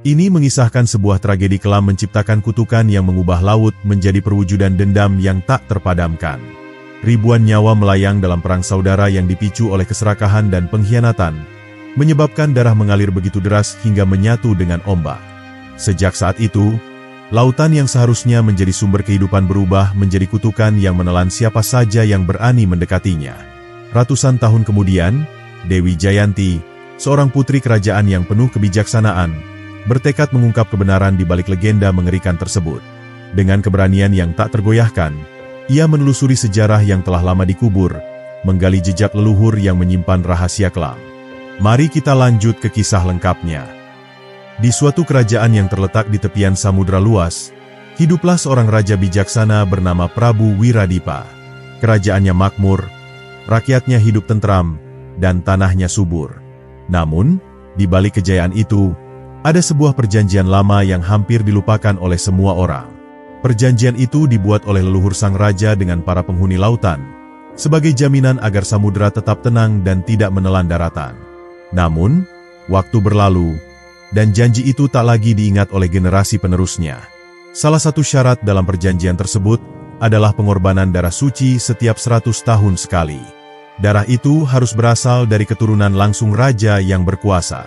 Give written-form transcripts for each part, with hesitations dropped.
Ini mengisahkan sebuah tragedi kelam menciptakan kutukan yang mengubah laut menjadi perwujudan dendam yang tak terpadamkan. Ribuan nyawa melayang dalam perang saudara yang dipicu oleh keserakahan dan pengkhianatan, menyebabkan darah mengalir begitu deras hingga menyatu dengan ombak. Sejak saat itu, lautan yang seharusnya menjadi sumber kehidupan berubah menjadi kutukan yang menelan siapa saja yang berani mendekatinya. Ratusan tahun kemudian, Dewi Jayanti, seorang putri kerajaan yang penuh kebijaksanaan, bertekad mengungkap kebenaran di balik legenda mengerikan tersebut. Dengan keberanian yang tak tergoyahkan, ia menelusuri sejarah yang telah lama dikubur, menggali jejak leluhur yang menyimpan rahasia kelam. Mari kita lanjut ke kisah lengkapnya. Di suatu kerajaan yang terletak di tepian samudra luas, hiduplah seorang raja bijaksana bernama Prabu Wiradipa. Kerajaannya makmur, rakyatnya hidup tentram, dan tanahnya subur. Namun, di balik kejayaan itu, ada sebuah perjanjian lama yang hampir dilupakan oleh semua orang. Perjanjian itu dibuat oleh leluhur sang raja dengan para penghuni lautan, sebagai jaminan agar samudera tetap tenang dan tidak menelan daratan. Namun, waktu berlalu, dan janji itu tak lagi diingat oleh generasi penerusnya. Salah satu syarat dalam perjanjian tersebut adalah pengorbanan darah suci setiap 100 tahun sekali. Darah itu harus berasal dari keturunan langsung raja yang berkuasa.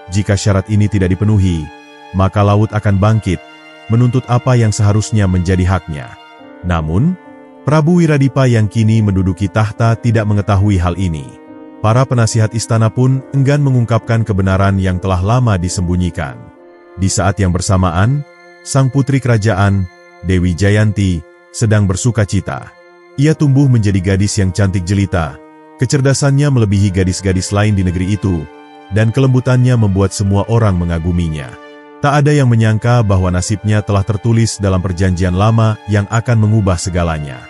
Jika syarat ini tidak dipenuhi, maka laut akan bangkit, menuntut apa yang seharusnya menjadi haknya. Namun, Prabu Wiradipa yang kini menduduki tahta tidak mengetahui hal ini. Para penasihat istana pun enggan mengungkapkan kebenaran yang telah lama disembunyikan. Di saat yang bersamaan, sang putri kerajaan, Dewi Jayanti, sedang bersuka cita. Ia tumbuh menjadi gadis yang cantik jelita, kecerdasannya melebihi gadis-gadis lain di negeri itu, dan kelembutannya membuat semua orang mengaguminya. Tak ada yang menyangka bahwa nasibnya telah tertulis dalam perjanjian lama yang akan mengubah segalanya.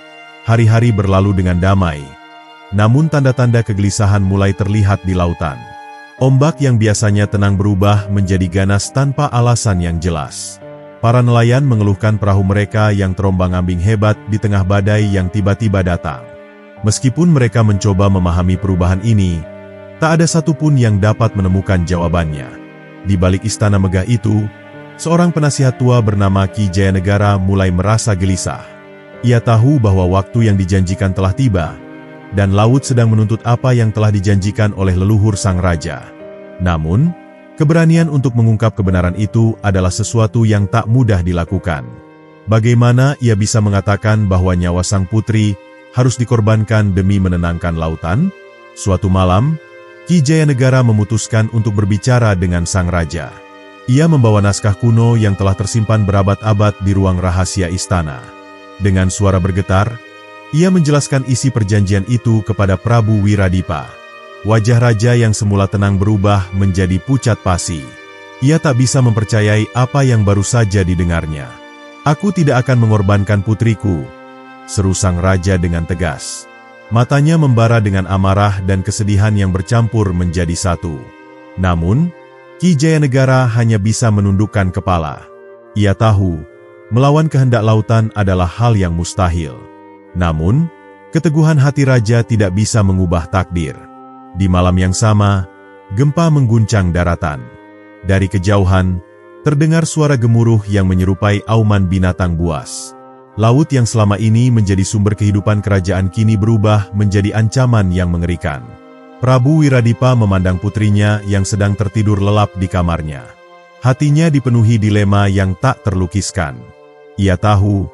Hari-hari berlalu dengan damai. Namun tanda-tanda kegelisahan mulai terlihat di lautan. Ombak yang biasanya tenang berubah menjadi ganas tanpa alasan yang jelas. Para nelayan mengeluhkan perahu mereka yang terombang-ambing hebat di tengah badai yang tiba-tiba datang. Meskipun mereka mencoba memahami perubahan ini, tak ada satupun yang dapat menemukan jawabannya. Di balik istana megah itu, seorang penasihat tua bernama Ki Jayanegara mulai merasa gelisah. Ia tahu bahwa waktu yang dijanjikan telah tiba, dan laut sedang menuntut apa yang telah dijanjikan oleh leluhur sang raja. Namun, keberanian untuk mengungkap kebenaran itu adalah sesuatu yang tak mudah dilakukan. Bagaimana ia bisa mengatakan bahwa nyawa sang putri harus dikorbankan demi menenangkan lautan? Suatu malam, Ki Jayanegara memutuskan untuk berbicara dengan sang raja. Ia membawa naskah kuno yang telah tersimpan berabad-abad di ruang rahasia istana. Dengan suara bergetar, ia menjelaskan isi perjanjian itu kepada Prabu Wiradipa. Wajah raja yang semula tenang berubah menjadi pucat pasi. Ia tak bisa mempercayai apa yang baru saja didengarnya. "Aku tidak akan mengorbankan putriku," seru sang raja dengan tegas. Matanya membara dengan amarah dan kesedihan yang bercampur menjadi satu. Namun, Ki Jayanegara hanya bisa menundukkan kepala. Ia tahu, melawan kehendak lautan adalah hal yang mustahil. Namun, keteguhan hati raja tidak bisa mengubah takdir. Di malam yang sama, gempa mengguncang daratan. Dari kejauhan, terdengar suara gemuruh yang menyerupai auman binatang buas. Laut yang selama ini menjadi sumber kehidupan kerajaan kini berubah menjadi ancaman yang mengerikan. Prabu Wiradipa memandang putrinya yang sedang tertidur lelap di kamarnya. Hatinya dipenuhi dilema yang tak terlukiskan. Ia tahu,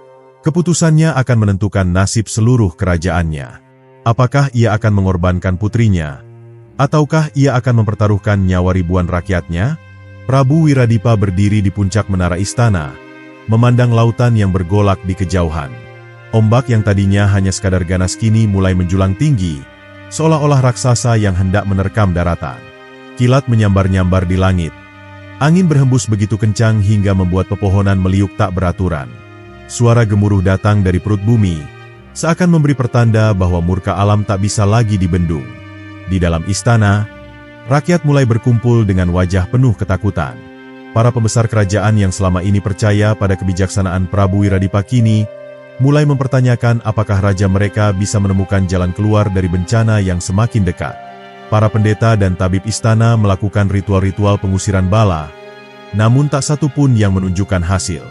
keputusannya akan menentukan nasib seluruh kerajaannya. Apakah ia akan mengorbankan putrinya? Ataukah ia akan mempertaruhkan nyawa ribuan rakyatnya? Prabu Wiradipa berdiri di puncak menara istana, memandang lautan yang bergolak di kejauhan. Ombak yang tadinya hanya sekadar ganas kini mulai menjulang tinggi, seolah-olah raksasa yang hendak menerkam daratan. Kilat menyambar-nyambar di langit. Angin berhembus begitu kencang hingga membuat pepohonan meliuk tak beraturan. Suara gemuruh datang dari perut bumi, seakan memberi pertanda bahwa murka alam tak bisa lagi dibendung. Di dalam istana, rakyat mulai berkumpul dengan wajah penuh ketakutan. Para pembesar kerajaan yang selama ini percaya pada kebijaksanaan Prabu Wiradipa kini mulai mempertanyakan apakah raja mereka bisa menemukan jalan keluar dari bencana yang semakin dekat. Para pendeta dan tabib istana melakukan ritual-ritual pengusiran bala, namun tak satu pun yang menunjukkan hasil.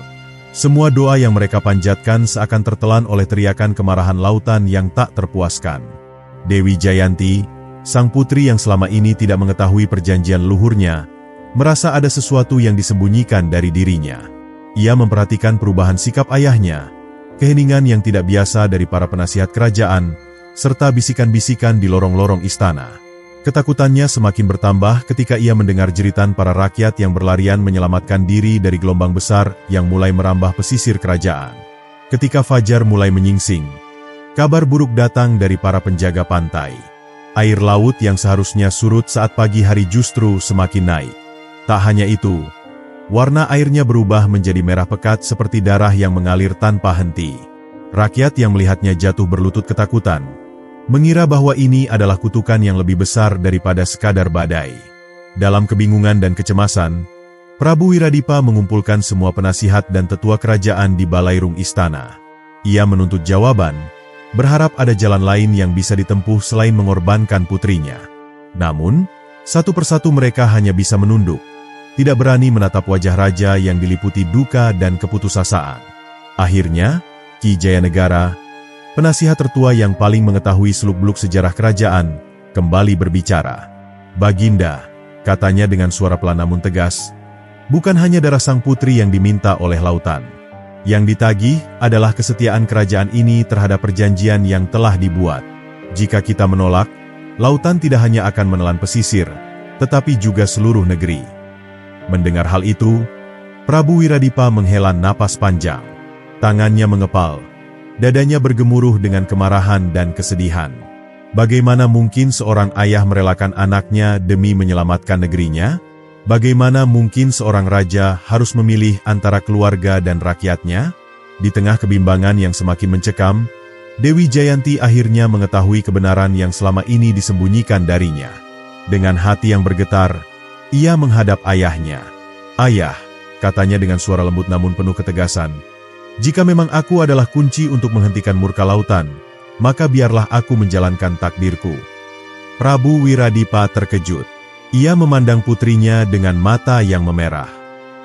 Semua doa yang mereka panjatkan seakan tertelan oleh teriakan kemarahan lautan yang tak terpuaskan. Dewi Jayanti, sang putri yang selama ini tidak mengetahui perjanjian leluhurnya, merasa ada sesuatu yang disembunyikan dari dirinya. Ia memperhatikan perubahan sikap ayahnya, keheningan yang tidak biasa dari para penasihat kerajaan, serta bisikan-bisikan di lorong-lorong istana. Ketakutannya semakin bertambah ketika ia mendengar jeritan para rakyat yang berlarian menyelamatkan diri dari gelombang besar yang mulai merambah pesisir kerajaan. Ketika fajar mulai menyingsing, kabar buruk datang dari para penjaga pantai. Air laut yang seharusnya surut saat pagi hari justru semakin naik. Tak hanya itu, warna airnya berubah menjadi merah pekat seperti darah yang mengalir tanpa henti. Rakyat yang melihatnya jatuh berlutut ketakutan, mengira bahwa ini adalah kutukan yang lebih besar daripada sekadar badai. Dalam kebingungan dan kecemasan, Prabu Wiradipa mengumpulkan semua penasihat dan tetua kerajaan di balairung istana. Ia menuntut jawaban, berharap ada jalan lain yang bisa ditempuh selain mengorbankan putrinya. Namun, satu persatu mereka hanya bisa menunduk, tidak berani menatap wajah raja yang diliputi duka dan keputusasaan. Akhirnya, Ki Jayanegara, penasihat tertua yang paling mengetahui seluk-beluk sejarah kerajaan, kembali berbicara. "Baginda," katanya dengan suara pelan namun tegas, "bukan hanya darah sang putri yang diminta oleh lautan. Yang ditagih adalah kesetiaan kerajaan ini terhadap perjanjian yang telah dibuat. Jika kita menolak, lautan tidak hanya akan menelan pesisir, tetapi juga seluruh negeri." Mendengar hal itu, Prabu Wiradipa menghela napas panjang. Tangannya mengepal. Dadanya bergemuruh dengan kemarahan dan kesedihan. Bagaimana mungkin seorang ayah merelakan anaknya demi menyelamatkan negerinya? Bagaimana mungkin seorang raja harus memilih antara keluarga dan rakyatnya? Di tengah kebimbangan yang semakin mencekam, Dewi Jayanti akhirnya mengetahui kebenaran yang selama ini disembunyikan darinya. Dengan hati yang bergetar, ia menghadap ayahnya. "Ayah," katanya dengan suara lembut namun penuh ketegasan, "jika memang aku adalah kunci untuk menghentikan murka lautan, maka biarlah aku menjalankan takdirku." Prabu Wiradipa terkejut. Ia memandang putrinya dengan mata yang memerah.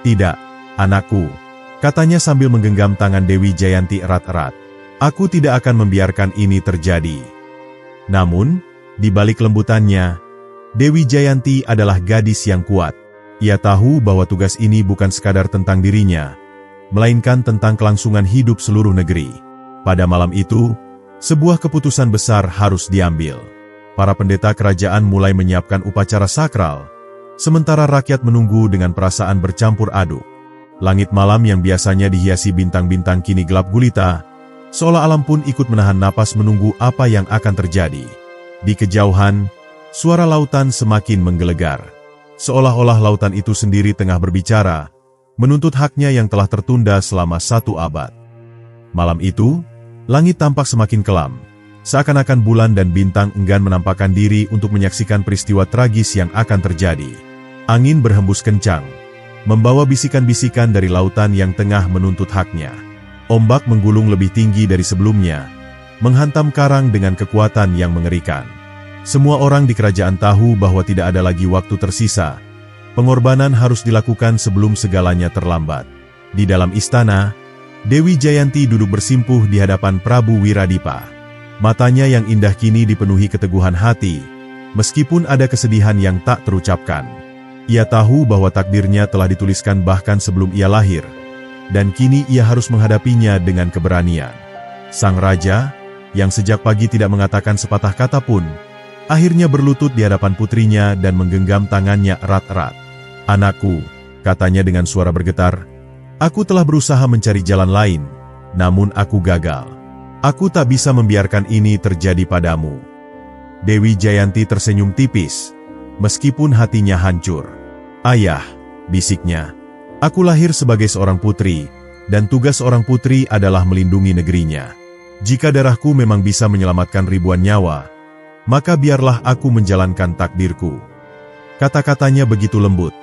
"Tidak, anakku," katanya sambil menggenggam tangan Dewi Jayanti erat-erat. "Aku tidak akan membiarkan ini terjadi." Namun, di balik lembutannya, Dewi Jayanti adalah gadis yang kuat. Ia tahu bahwa tugas ini bukan sekadar tentang dirinya, melainkan tentang kelangsungan hidup seluruh negeri. Pada malam itu, sebuah keputusan besar harus diambil. Para pendeta kerajaan mulai menyiapkan upacara sakral, sementara rakyat menunggu dengan perasaan bercampur aduk. Langit malam yang biasanya dihiasi bintang-bintang kini gelap gulita, seolah alam pun ikut menahan napas menunggu apa yang akan terjadi. Di kejauhan, suara lautan semakin menggelegar. Seolah-olah lautan itu sendiri tengah berbicara, menuntut haknya yang telah tertunda selama 1 abad. Malam itu, langit tampak semakin kelam, seakan-akan bulan dan bintang enggan menampakkan diri untuk menyaksikan peristiwa tragis yang akan terjadi. Angin berhembus kencang, membawa bisikan-bisikan dari lautan yang tengah menuntut haknya. Ombak menggulung lebih tinggi dari sebelumnya, menghantam karang dengan kekuatan yang mengerikan. Semua orang di kerajaan tahu bahwa tidak ada lagi waktu tersisa. Pengorbanan harus dilakukan sebelum segalanya terlambat. Di dalam istana, Dewi Jayanti duduk bersimpuh di hadapan Prabu Wiradipa. Matanya yang indah kini dipenuhi keteguhan hati, meskipun ada kesedihan yang tak terucapkan. Ia tahu bahwa takdirnya telah dituliskan bahkan sebelum ia lahir, dan kini ia harus menghadapinya dengan keberanian. Sang raja, yang sejak pagi tidak mengatakan sepatah kata pun, akhirnya berlutut di hadapan putrinya dan menggenggam tangannya erat-erat. "Anakku," katanya dengan suara bergetar, "aku telah berusaha mencari jalan lain, namun aku gagal. Aku tak bisa membiarkan ini terjadi padamu." Dewi Jayanti tersenyum tipis, meskipun hatinya hancur. "Ayah," bisiknya, "aku lahir sebagai seorang putri, dan tugas seorang putri adalah melindungi negerinya. Jika darahku memang bisa menyelamatkan ribuan nyawa, maka biarlah aku menjalankan takdirku." Kata-katanya begitu lembut,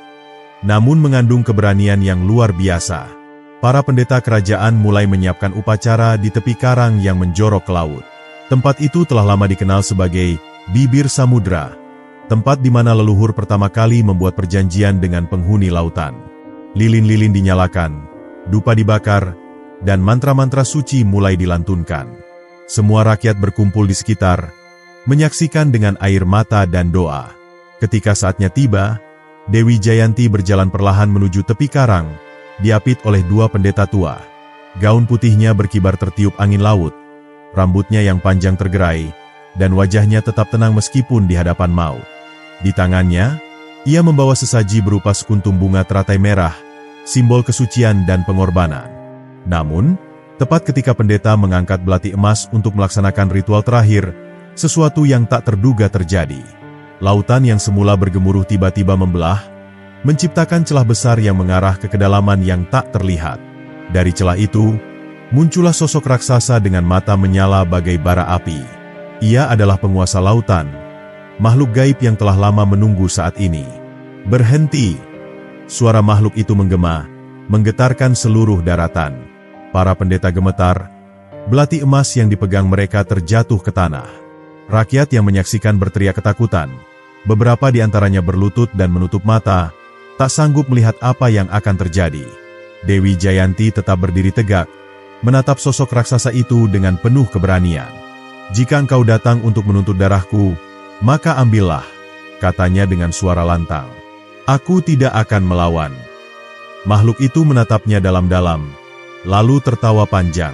namun mengandung keberanian yang luar biasa. Para pendeta kerajaan mulai menyiapkan upacara di tepi karang yang menjorok ke laut. Tempat itu telah lama dikenal sebagai Bibir Samudra, tempat di mana leluhur pertama kali membuat perjanjian dengan penghuni lautan. Lilin-lilin dinyalakan, dupa dibakar, dan mantra-mantra suci mulai dilantunkan. Semua rakyat berkumpul di sekitar, menyaksikan dengan air mata dan doa. Ketika saatnya tiba, Dewi Jayanti berjalan perlahan menuju tepi karang, diapit oleh dua pendeta tua. Gaun putihnya berkibar tertiup angin laut, rambutnya yang panjang tergerai, dan wajahnya tetap tenang meskipun di hadapan maut. Di tangannya, ia membawa sesaji berupa sekuntum bunga teratai merah, simbol kesucian dan pengorbanan. Namun, tepat ketika pendeta mengangkat belati emas untuk melaksanakan ritual terakhir, sesuatu yang tak terduga terjadi. Lautan yang semula bergemuruh tiba-tiba membelah, menciptakan celah besar yang mengarah ke kedalaman yang tak terlihat. Dari celah itu, muncullah sosok raksasa dengan mata menyala bagai bara api. Ia adalah penguasa lautan, makhluk gaib yang telah lama menunggu saat ini. Berhenti! Suara makhluk itu menggema, menggetarkan seluruh daratan. Para pendeta gemetar, belati emas yang dipegang mereka terjatuh ke tanah. Rakyat yang menyaksikan berteriak ketakutan. Beberapa di antaranya berlutut dan menutup mata, tak sanggup melihat apa yang akan terjadi. Dewi Jayanti tetap berdiri tegak, menatap sosok raksasa itu dengan penuh keberanian. "Jika engkau datang untuk menuntut darahku, maka ambillah," katanya dengan suara lantang. "Aku tidak akan melawan." Makhluk itu menatapnya dalam-dalam, lalu tertawa panjang.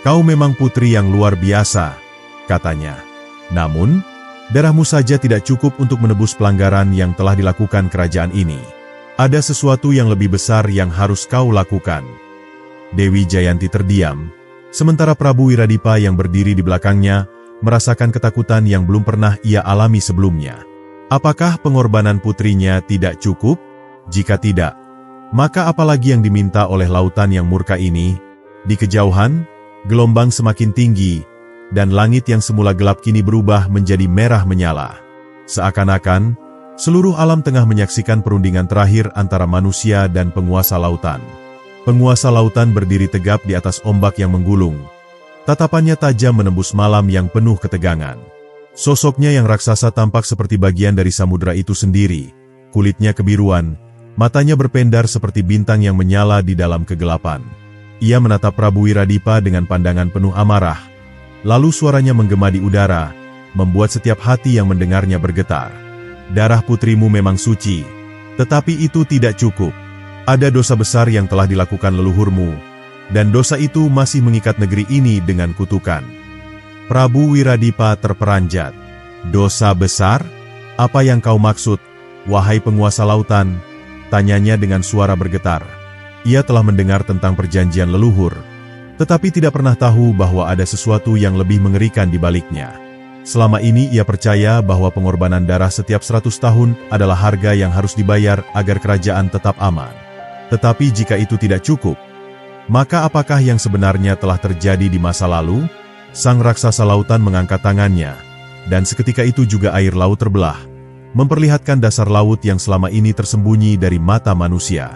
"Kau memang putri yang luar biasa," katanya. "Namun, darahmu saja tidak cukup untuk menebus pelanggaran yang telah dilakukan kerajaan ini. Ada sesuatu yang lebih besar yang harus kau lakukan." Dewi Jayanti terdiam, sementara Prabu Wiradipa yang berdiri di belakangnya merasakan ketakutan yang belum pernah ia alami sebelumnya. Apakah pengorbanan putrinya tidak cukup? Jika tidak, maka apalagi yang diminta oleh lautan yang murka ini? Di kejauhan, gelombang semakin tinggi, dan langit yang semula gelap kini berubah menjadi merah menyala. Seakan-akan, seluruh alam tengah menyaksikan perundingan terakhir antara manusia dan penguasa lautan. Penguasa lautan berdiri tegap di atas ombak yang menggulung. Tatapannya tajam menembus malam yang penuh ketegangan. Sosoknya yang raksasa tampak seperti bagian dari samudera itu sendiri. Kulitnya kebiruan, matanya berpendar seperti bintang yang menyala di dalam kegelapan. Ia menatap Prabu Wiradipa dengan pandangan penuh amarah. Lalu suaranya menggema di udara, membuat setiap hati yang mendengarnya bergetar. "Darah putrimu memang suci, tetapi itu tidak cukup. Ada dosa besar yang telah dilakukan leluhurmu, dan dosa itu masih mengikat negeri ini dengan kutukan." Prabu Wiradipa terperanjat. "Dosa besar? Apa yang kau maksud, wahai penguasa lautan?" tanyanya dengan suara bergetar. Ia telah mendengar tentang perjanjian leluhur, tetapi tidak pernah tahu bahwa ada sesuatu yang lebih mengerikan di baliknya. Selama ini ia percaya bahwa pengorbanan darah setiap 100 tahun adalah harga yang harus dibayar agar kerajaan tetap aman. Tetapi jika itu tidak cukup, maka apakah yang sebenarnya telah terjadi di masa lalu? Sang raksasa lautan mengangkat tangannya, dan seketika itu juga air laut terbelah, memperlihatkan dasar laut yang selama ini tersembunyi dari mata manusia.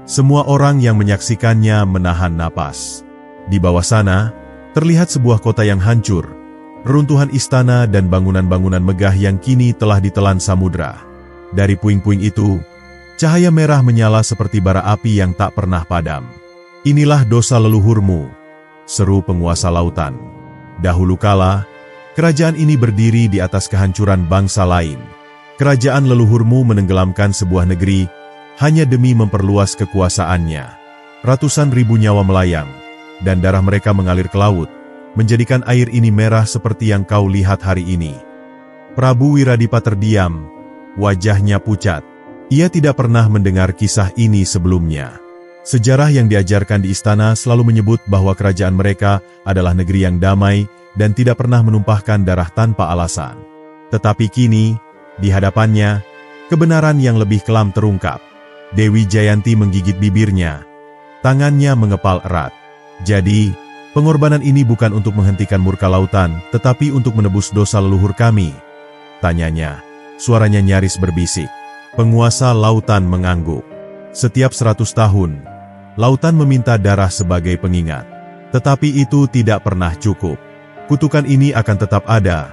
Semua orang yang menyaksikannya menahan napas. Di bawah sana, terlihat sebuah kota yang hancur, reruntuhan istana dan bangunan-bangunan megah yang kini telah ditelan samudra. Dari puing-puing itu, cahaya merah menyala seperti bara api yang tak pernah padam. "Inilah dosa leluhurmu," seru penguasa lautan. "Dahulu kala, kerajaan ini berdiri di atas kehancuran bangsa lain. Kerajaan leluhurmu menenggelamkan sebuah negeri hanya demi memperluas kekuasaannya. Ratusan ribu nyawa melayang, dan darah mereka mengalir ke laut, menjadikan air ini merah seperti yang kau lihat hari ini." Prabu Wiradipa terdiam, wajahnya pucat. Ia tidak pernah mendengar kisah ini sebelumnya. Sejarah yang diajarkan di istana selalu menyebut bahwa kerajaan mereka adalah negeri yang damai dan tidak pernah menumpahkan darah tanpa alasan. Tetapi kini, di hadapannya, kebenaran yang lebih kelam terungkap. Dewi Jayanti menggigit bibirnya, tangannya mengepal erat. "Jadi, pengorbanan ini bukan untuk menghentikan murka lautan, tetapi untuk menebus dosa leluhur kami?" tanyanya. Suaranya nyaris berbisik. Penguasa lautan mengangguk. Setiap 100 tahun, lautan meminta darah sebagai pengingat. Tetapi itu tidak pernah cukup. Kutukan ini akan tetap ada,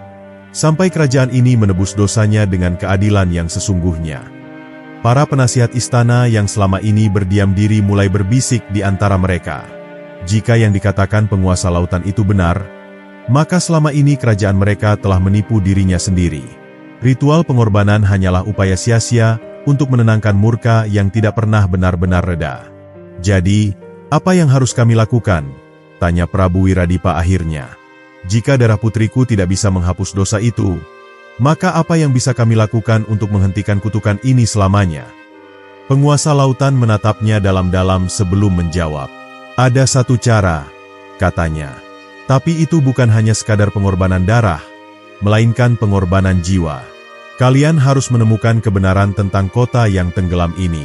sampai kerajaan ini menebus dosanya dengan keadilan yang sesungguhnya. Para penasihat istana yang selama ini berdiam diri mulai berbisik di antara mereka. Jika yang dikatakan penguasa lautan itu benar, maka selama ini kerajaan mereka telah menipu dirinya sendiri. Ritual pengorbanan hanyalah upaya sia-sia untuk menenangkan murka yang tidak pernah benar-benar reda. Jadi, apa yang harus kami lakukan? Tanya Prabu Wiradipa akhirnya. Jika darah putriku tidak bisa menghapus dosa itu, maka apa yang bisa kami lakukan untuk menghentikan kutukan ini selamanya? Penguasa lautan menatapnya dalam-dalam sebelum menjawab. Ada satu cara, katanya. Tapi itu bukan hanya sekadar pengorbanan darah, melainkan pengorbanan jiwa. Kalian harus menemukan kebenaran tentang kota yang tenggelam ini.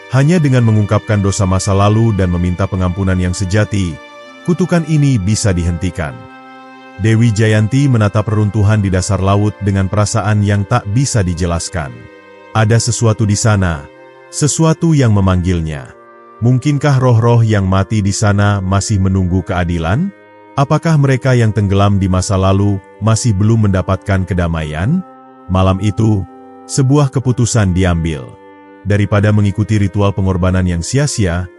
Hanya dengan mengungkapkan dosa masa lalu dan meminta pengampunan yang sejati, kutukan ini bisa dihentikan. Dewi Jayanti menatap reruntuhan di dasar laut dengan perasaan yang tak bisa dijelaskan. Ada sesuatu di sana, sesuatu yang memanggilnya. Mungkinkah roh-roh yang mati di sana masih menunggu keadilan? Apakah mereka yang tenggelam di masa lalu masih belum mendapatkan kedamaian? Malam itu, sebuah keputusan diambil. Daripada mengikuti ritual pengorbanan yang sia-sia,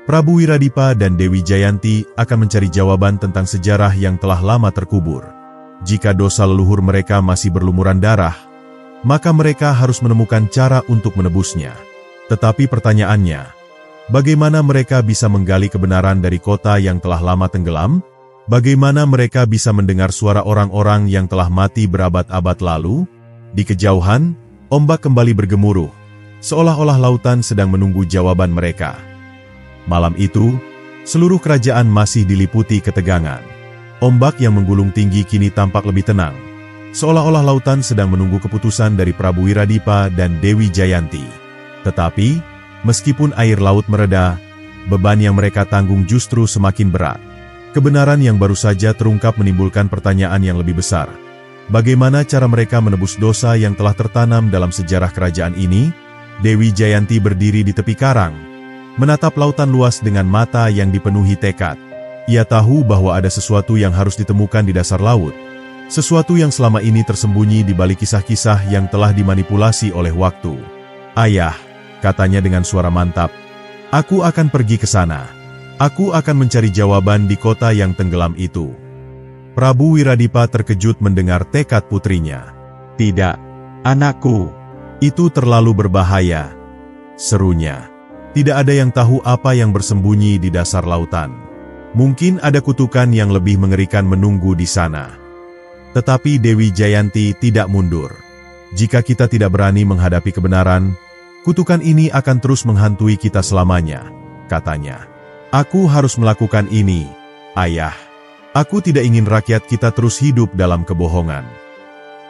Prabu Wiradipa dan Dewi Jayanti akan mencari jawaban tentang sejarah yang telah lama terkubur. Jika dosa leluhur mereka masih berlumuran darah, maka mereka harus menemukan cara untuk menebusnya. Tetapi pertanyaannya, bagaimana mereka bisa menggali kebenaran dari kota yang telah lama tenggelam? Bagaimana mereka bisa mendengar suara orang-orang yang telah mati berabad-abad lalu? Di kejauhan, ombak kembali bergemuruh, seolah-olah lautan sedang menunggu jawaban mereka. Malam itu, seluruh kerajaan masih diliputi ketegangan. Ombak yang menggulung tinggi kini tampak lebih tenang, seolah-olah lautan sedang menunggu keputusan dari Prabu Wiradipa dan Dewi Jayanti. Tetapi, meskipun air laut mereda, beban yang mereka tanggung justru semakin berat. Kebenaran yang baru saja terungkap menimbulkan pertanyaan yang lebih besar. Bagaimana cara mereka menebus dosa yang telah tertanam dalam sejarah kerajaan ini? Dewi Jayanti berdiri di tepi karang, menatap lautan luas dengan mata yang dipenuhi tekad. Ia tahu bahwa ada sesuatu yang harus ditemukan di dasar laut. Sesuatu yang selama ini tersembunyi di balik kisah-kisah yang telah dimanipulasi oleh waktu. Ayah, katanya dengan suara mantap, aku akan pergi ke sana. Aku akan mencari jawaban di kota yang tenggelam itu. Prabu Wiradipa terkejut mendengar tekad putrinya. Tidak, anakku. Itu terlalu berbahaya, serunya. Tidak ada yang tahu apa yang bersembunyi di dasar lautan. Mungkin ada kutukan yang lebih mengerikan menunggu di sana. Tetapi Dewi Jayanti tidak mundur. Jika kita tidak berani menghadapi kebenaran, kutukan ini akan terus menghantui kita selamanya, katanya. Aku harus melakukan ini, ayah. Aku tidak ingin rakyat kita terus hidup dalam kebohongan.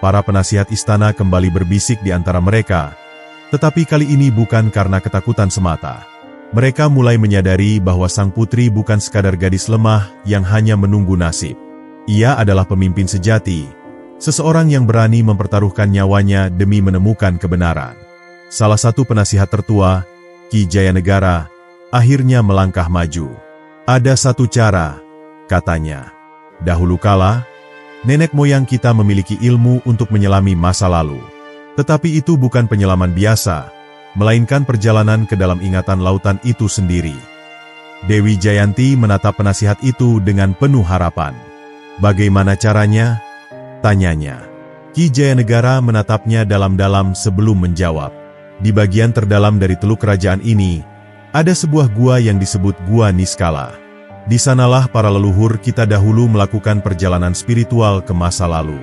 Para penasihat istana kembali berbisik di antara mereka, tetapi kali ini bukan karena ketakutan semata. Mereka mulai menyadari bahwa sang putri bukan sekadar gadis lemah yang hanya menunggu nasib. Ia adalah pemimpin sejati, seseorang yang berani mempertaruhkan nyawanya demi menemukan kebenaran. Salah satu penasihat tertua, Ki Jayanegara, akhirnya melangkah maju. Ada satu cara, katanya. Dahulu kala, nenek moyang kita memiliki ilmu untuk menyelami masa lalu. Tetapi itu bukan penyelaman biasa, melainkan perjalanan ke dalam ingatan lautan itu sendiri. Dewi Jayanti menatap penasihat itu dengan penuh harapan. Bagaimana caranya? Tanyanya. Ki Jayanegara menatapnya dalam-dalam sebelum menjawab. Di bagian terdalam dari teluk kerajaan ini, ada sebuah gua yang disebut Gua Niskala. Di sanalah para leluhur kita dahulu melakukan perjalanan spiritual ke masa lalu.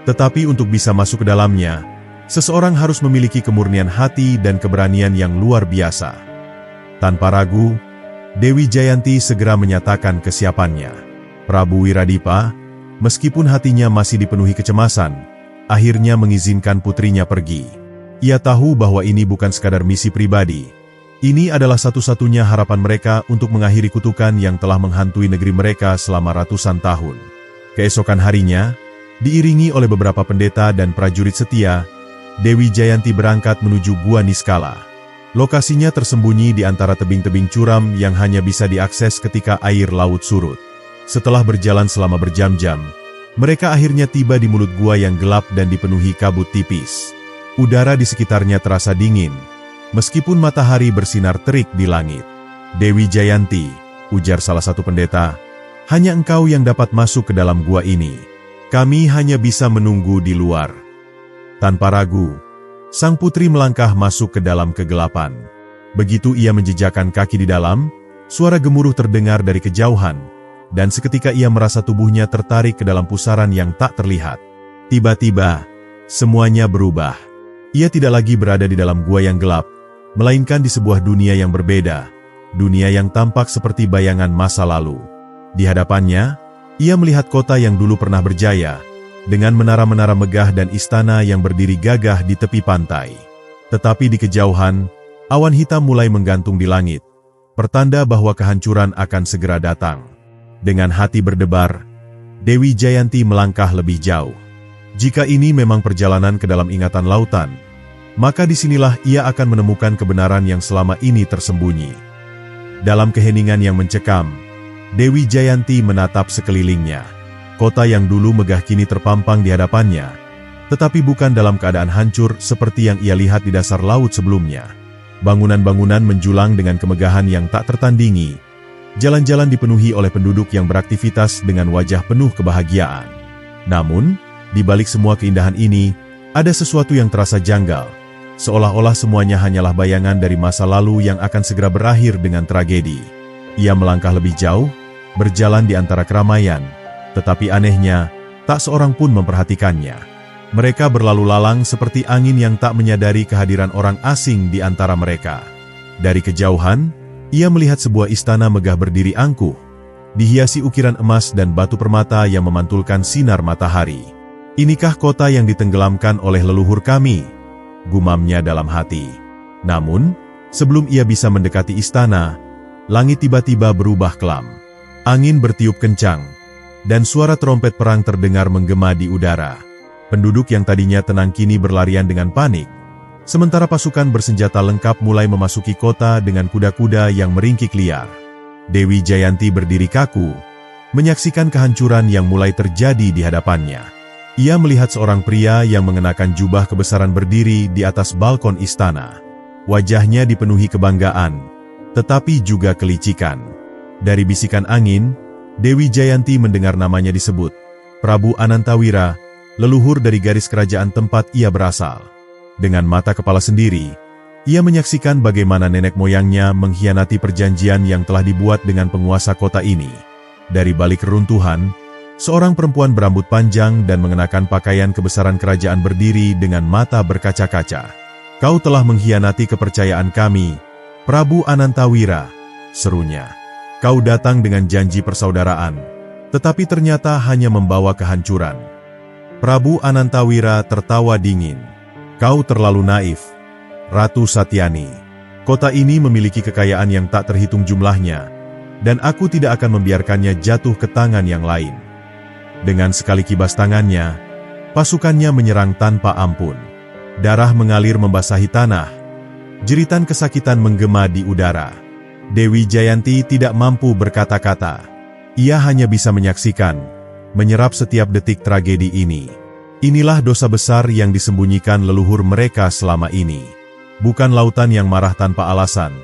Tetapi untuk bisa masuk ke dalamnya, seseorang harus memiliki kemurnian hati dan keberanian yang luar biasa. Tanpa ragu, Dewi Jayanti segera menyatakan kesiapannya. Prabu Wiradipa, meskipun hatinya masih dipenuhi kecemasan, akhirnya mengizinkan putrinya pergi. Ia tahu bahwa ini bukan sekadar misi pribadi. Ini adalah satu-satunya harapan mereka untuk mengakhiri kutukan yang telah menghantui negeri mereka selama ratusan tahun. Keesokan harinya, diiringi oleh beberapa pendeta dan prajurit setia, Dewi Jayanti berangkat menuju Gua Niskala. Lokasinya tersembunyi di antara tebing-tebing curam yang hanya bisa diakses ketika air laut surut. Setelah berjalan selama berjam-jam, mereka akhirnya tiba di mulut gua yang gelap dan dipenuhi kabut tipis. Udara di sekitarnya terasa dingin, meskipun matahari bersinar terik di langit. Dewi Jayanti, ujar salah satu pendeta, hanya engkau yang dapat masuk ke dalam gua ini. Kami hanya bisa menunggu di luar. Tanpa ragu, sang putri melangkah masuk ke dalam kegelapan. Begitu ia menjejakkan kaki di dalam, suara gemuruh terdengar dari kejauhan, dan seketika ia merasa tubuhnya tertarik ke dalam pusaran yang tak terlihat. Tiba-tiba, semuanya berubah. Ia tidak lagi berada di dalam gua yang gelap, melainkan di sebuah dunia yang berbeda, dunia yang tampak seperti bayangan masa lalu. Di hadapannya, ia melihat kota yang dulu pernah berjaya, dengan menara-menara megah dan istana yang berdiri gagah di tepi pantai. Tetapi di kejauhan, awan hitam mulai menggantung di langit, pertanda bahwa kehancuran akan segera datang. Dengan hati berdebar, Dewi Jayanti melangkah lebih jauh. Jika ini memang perjalanan ke dalam ingatan lautan, maka disinilah ia akan menemukan kebenaran yang selama ini tersembunyi. Dalam keheningan yang mencekam, Dewi Jayanti menatap sekelilingnya. Kota yang dulu megah kini terpampang di hadapannya, tetapi bukan dalam keadaan hancur seperti yang ia lihat di dasar laut sebelumnya. Bangunan-bangunan menjulang dengan kemegahan yang tak tertandingi. Jalan-jalan dipenuhi oleh penduduk yang beraktivitas dengan wajah penuh kebahagiaan. Namun, di balik semua keindahan ini, ada sesuatu yang terasa janggal. Seolah-olah semuanya hanyalah bayangan dari masa lalu yang akan segera berakhir dengan tragedi. Ia melangkah lebih jauh, berjalan di antara keramaian, tetapi anehnya, tak seorang pun memperhatikannya. Mereka berlalu lalang seperti angin yang tak menyadari kehadiran orang asing di antara mereka. Dari kejauhan, ia melihat sebuah istana megah berdiri angkuh, dihiasi ukiran emas dan batu permata yang memantulkan sinar matahari. Inikah kota yang ditenggelamkan oleh leluhur kami? Gumamnya dalam hati. Namun, sebelum ia bisa mendekati istana, langit tiba-tiba berubah kelam. Angin bertiup kencang, dan suara trompet perang terdengar menggema di udara. Penduduk yang tadinya tenang kini berlarian dengan panik, sementara pasukan bersenjata lengkap mulai memasuki kota dengan kuda-kuda yang meringkik liar. Dewi Jayanti berdiri kaku, menyaksikan kehancuran yang mulai terjadi di hadapannya. Ia melihat seorang pria yang mengenakan jubah kebesaran berdiri di atas balkon istana. Wajahnya dipenuhi kebanggaan, tetapi juga kelicikan. Dari bisikan angin, Dewi Jayanti mendengar namanya disebut, Prabu Anantawira, leluhur dari garis kerajaan tempat ia berasal. Dengan mata kepala sendiri, ia menyaksikan bagaimana nenek moyangnya mengkhianati perjanjian yang telah dibuat dengan penguasa kota ini. Dari balik reruntuhan, seorang perempuan berambut panjang dan mengenakan pakaian kebesaran kerajaan berdiri dengan mata berkaca-kaca. Kau telah mengkhianati kepercayaan kami, Prabu Anantawira, serunya. Kau datang dengan janji persaudaraan, tetapi ternyata hanya membawa kehancuran. Prabu Anantawira tertawa dingin. Kau terlalu naif, Ratu Satyani. Kota ini memiliki kekayaan yang tak terhitung jumlahnya, dan aku tidak akan membiarkannya jatuh ke tangan yang lain. Dengan sekali kibas tangannya, pasukannya menyerang tanpa ampun. Darah mengalir membasahi tanah. Jeritan kesakitan menggema di udara. Dewi Jayanti tidak mampu berkata-kata. Ia hanya bisa menyaksikan, menyerap setiap detik tragedi ini. Inilah dosa besar yang disembunyikan leluhur mereka selama ini. Bukan lautan yang marah tanpa alasan,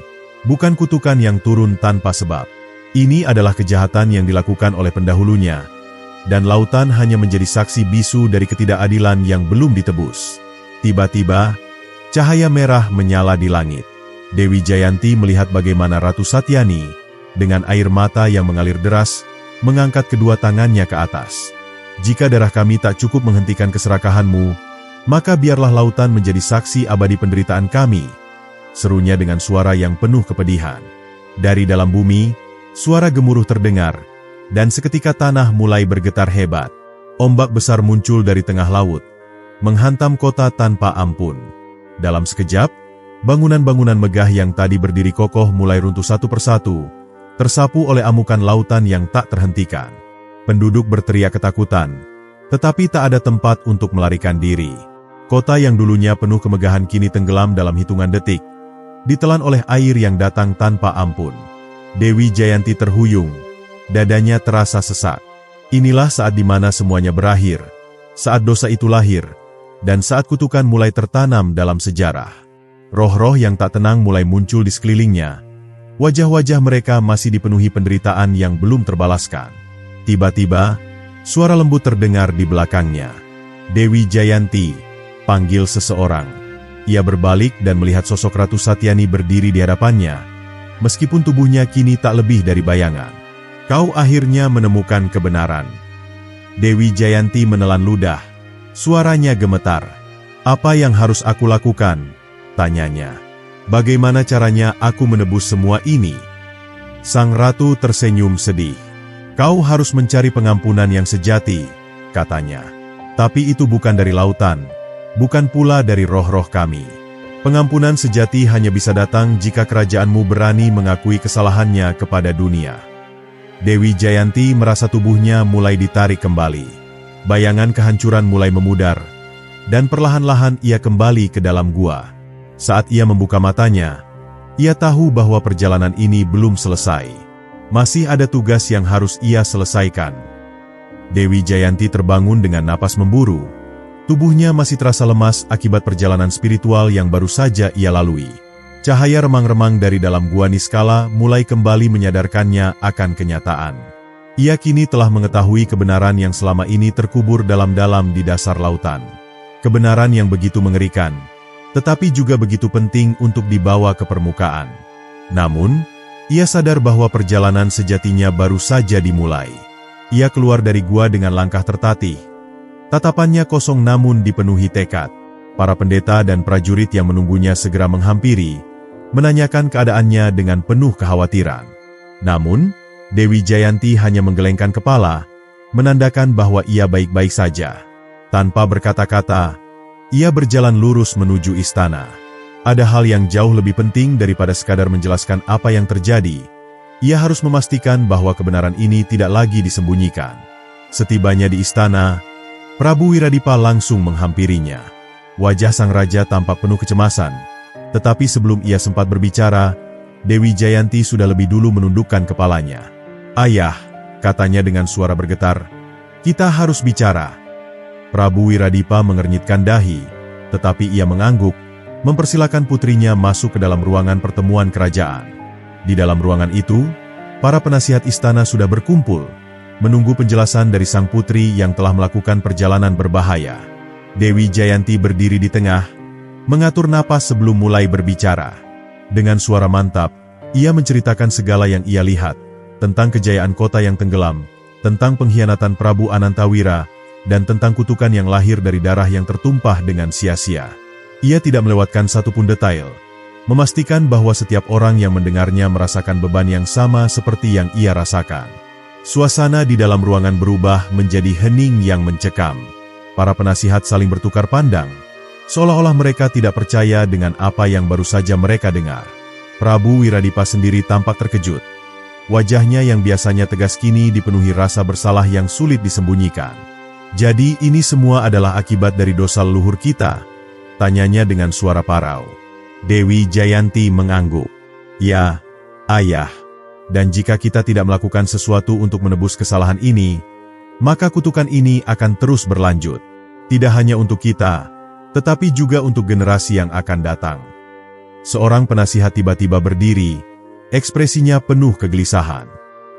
bukan kutukan yang turun tanpa sebab. Ini adalah kejahatan yang dilakukan oleh pendahulunya, dan lautan hanya menjadi saksi bisu dari ketidakadilan yang belum ditebus. Tiba-tiba, cahaya merah menyala di langit. Dewi Jayanti melihat bagaimana Ratu Satyani, dengan air mata yang mengalir deras, mengangkat kedua tangannya ke atas. Jika darah kami tak cukup menghentikan keserakahanmu, maka biarlah lautan menjadi saksi abadi penderitaan kami, serunya dengan suara yang penuh kepedihan. Dari dalam bumi, suara gemuruh terdengar, dan seketika tanah mulai bergetar hebat. Ombak besar muncul dari tengah laut, menghantam kota tanpa ampun. Dalam sekejap, bangunan-bangunan megah yang tadi berdiri kokoh mulai runtuh satu persatu, tersapu oleh amukan lautan yang tak terhentikan. Penduduk berteriak ketakutan, tetapi tak ada tempat untuk melarikan diri. Kota yang dulunya penuh kemegahan kini tenggelam dalam hitungan detik, ditelan oleh air yang datang tanpa ampun. Dewi Jayanti terhuyung, dadanya terasa sesak. Inilah saat di mana semuanya berakhir, saat dosa itu lahir, dan saat kutukan mulai tertanam dalam sejarah. Roh-roh yang tak tenang mulai muncul di sekelilingnya. Wajah-wajah mereka masih dipenuhi penderitaan yang belum terbalaskan. Tiba-tiba, suara lembut terdengar di belakangnya. "Dewi Jayanti," panggil seseorang. Ia berbalik dan melihat sosok Ratu Satyani berdiri di hadapannya. Meskipun tubuhnya kini tak lebih dari bayangan. "Kau akhirnya menemukan kebenaran." Dewi Jayanti menelan ludah. Suaranya gemetar. "Apa yang harus aku lakukan?" tanyanya. "Bagaimana caranya aku menebus semua ini?" Sang ratu tersenyum sedih. "Kau harus mencari pengampunan yang sejati," katanya. "Tapi itu bukan dari lautan, bukan pula dari roh-roh kami. Pengampunan sejati hanya bisa datang jika kerajaanmu berani mengakui kesalahannya kepada dunia." Dewi Jayanti merasa tubuhnya mulai ditarik kembali. Bayangan kehancuran mulai memudar, dan perlahan-lahan ia kembali ke dalam gua. Saat ia membuka matanya, ia tahu bahwa perjalanan ini belum selesai. Masih ada tugas yang harus ia selesaikan. Dewi Jayanti terbangun dengan napas memburu. Tubuhnya masih terasa lemas akibat perjalanan spiritual yang baru saja ia lalui. Cahaya remang-remang dari dalam gua Niskala mulai kembali menyadarkannya akan kenyataan. Ia kini telah mengetahui kebenaran yang selama ini terkubur dalam-dalam di dasar lautan. Kebenaran yang begitu mengerikan, tetapi juga begitu penting untuk dibawa ke permukaan. Namun, ia sadar bahwa perjalanan sejatinya baru saja dimulai. Ia keluar dari gua dengan langkah tertatih. Tatapannya kosong namun dipenuhi tekad. Para pendeta dan prajurit yang menunggunya segera menghampiri, menanyakan keadaannya dengan penuh kekhawatiran. Namun, Dewi Jayanti hanya menggelengkan kepala, menandakan bahwa ia baik-baik saja. Tanpa berkata-kata, ia berjalan lurus menuju istana. Ada hal yang jauh lebih penting daripada sekadar menjelaskan apa yang terjadi. Ia harus memastikan bahwa kebenaran ini tidak lagi disembunyikan. Setibanya di istana, Prabu Wiradipa langsung menghampirinya. Wajah sang raja tampak penuh kecemasan. Tetapi sebelum ia sempat berbicara, Dewi Jayanti sudah lebih dulu menundukkan kepalanya. "Ayah," katanya dengan suara bergetar, "kita harus bicara." Prabu Wiradipa mengernyitkan dahi, tetapi ia mengangguk, mempersilakan putrinya masuk ke dalam ruangan pertemuan kerajaan. Di dalam ruangan itu, para penasihat istana sudah berkumpul, menunggu penjelasan dari sang putri yang telah melakukan perjalanan berbahaya. Dewi Jayanti berdiri di tengah, mengatur napas sebelum mulai berbicara. Dengan suara mantap, ia menceritakan segala yang ia lihat, tentang kejayaan kota yang tenggelam, tentang pengkhianatan Prabu Anantawira, dan tentang kutukan yang lahir dari darah yang tertumpah dengan sia-sia. Ia tidak melewatkan satupun detail, memastikan bahwa setiap orang yang mendengarnya merasakan beban yang sama seperti yang ia rasakan. Suasana di dalam ruangan berubah menjadi hening yang mencekam. Para penasihat saling bertukar pandang, seolah-olah mereka tidak percaya dengan apa yang baru saja mereka dengar. Prabu Wiradipa sendiri tampak terkejut. Wajahnya yang biasanya tegas kini dipenuhi rasa bersalah yang sulit disembunyikan. "Jadi ini semua adalah akibat dari dosa leluhur kita?" tanyanya dengan suara parau. Dewi Jayanti mengangguk. "Ya, ayah. Dan jika kita tidak melakukan sesuatu untuk menebus kesalahan ini, maka kutukan ini akan terus berlanjut. Tidak hanya untuk kita, tetapi juga untuk generasi yang akan datang." Seorang penasihat tiba-tiba berdiri, ekspresinya penuh kegelisahan.